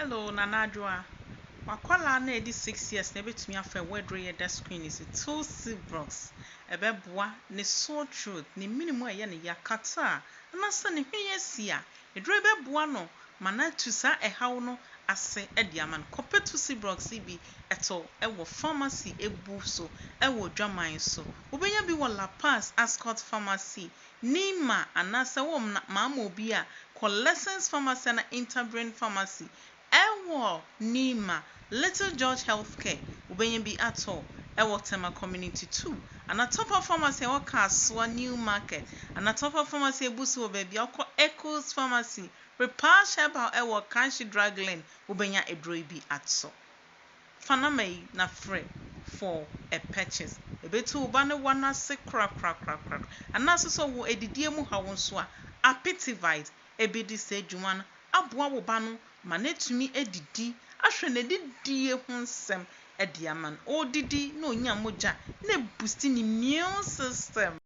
Hello, Nanadwa. Wakwala na edi 6 years na betumi afa wedre ye da screen is Tussibronx. Ebeboa ne sore throat ne minimum eye ne yakata. Anasa ne hweye sia. Edre beboa no mana tusa ehaw no ase ediaman. Kope Tussibronx bi eto ewo pharmacy ebu so ewo dwaman so. Obenya bi wo La Paz Ascot Pharmacy. Nima anasa wo mama obi a Lessons Pharmacy na Interbrain Pharmacy. Ewo Nima Little George Healthcare ubenye bi ato ewo Tema Community 2 and a top of pharmacy ewo Kaswa New Market and a top of pharmacy ebusu baby oko Echoes Pharmacy Repair Herbal ewo Kanshi Drug Lane ubenya edroi bi ato fanamei na free for a purchase ebetu ubane wana se crack and also so wo edidie mu ha won so a Appetivite ebedi se dwuma aboa wo ba no ma netumi edidi ahwe na didie ho nsem ediaman odidi na onya moja na boost ni immune system